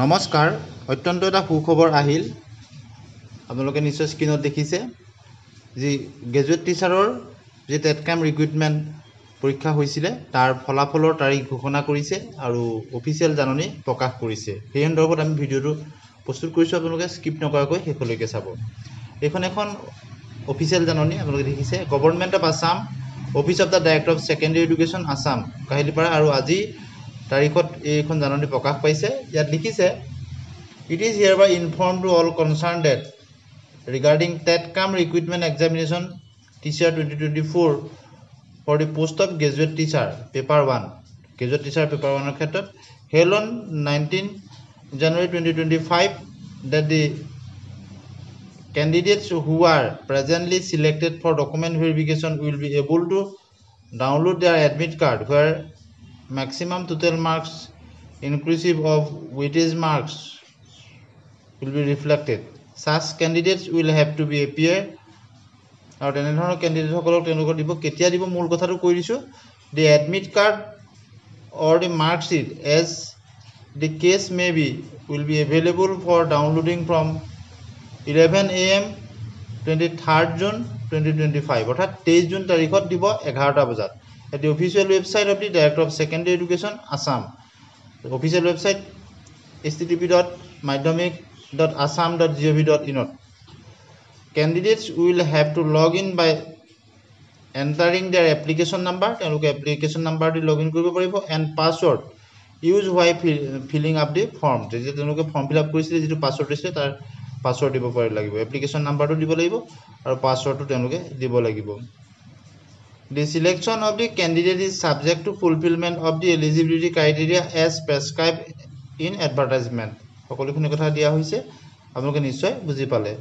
নমস্কাৰ অত্যন্ত এটা সুখবৰ আহিল আপোনালোকে নিশ্চয় স্ক্ৰীনত দেখিছে যি গ্ৰেজুৱেট টিচাৰৰ যে টেটকাম ৰিক্ৰুটমেণ্ট পৰীক্ষা হৈছিল তাৰ ফলাফলৰ তাৰিখ ঘোষণা কৰিছে আৰু অফিচিয়েল জাননী প্ৰকাশ কৰিছে সেই সন্দৰ্ভত আমি ভিডিঅ'টো প্ৰস্তুত কৰিছো আপোনালোকে স্কিপ নকৰাকৈ শেষলৈকে চাব এখন অফিচিয়েল জাননী আপোনালোকে দেখিছে government of Assam office of the director of secondary education Assam Kahilipara আৰু আজি তাৰিখত এইখন জাননী প্ৰকাশ পাইছে ইয়াত লিখিছে It is hereby informed to all concerned that regarding TETCAM recruitment examination teacher 2024 for the post of graduate teacher paper 1 graduate teacher paper 1 ক্ষেত্ৰত held on 19 January 2025 that the candidates who are presently selected for document verification will be able to download their admit card where maximum total marks inclusive of weightage marks will be reflected. Such candidates will have to be appear আৰু তেনেধৰণৰ candidate সকলক তেওঁলোকৰ দিব কেতিয়া দিব মূল কথাটো কৈ দিছো the admit card or the mark sheet as the case may be will be available for downloading from 11 am 23rd June 2025 অৰ্থাৎ 23 জুন তাৰিখত দিব 11টা বজাত at the official website of the Director of Secondary Education Assam official website http://madhyamik.assam.gov.in candidates will have to log in by entering their application number তেওঁলোকে application number দি login কৰিব পাৰিব and password use while filling up the form যেতিয়া তেওঁলোকে form fill up কৰিছিল যেটো password দিছিল তাৰ password দিব পাৰি লাগিব application number টো দিব লাগিব আৰু password টো তেওঁলোকে দিব লাগিব The selection of the candidate is subject to fulfillment of the eligibility criteria as prescribed in advertisement সকলোখিনি কথা দিয়া হৈছে আপোনালোকে নিশ্চয় বুজি পালে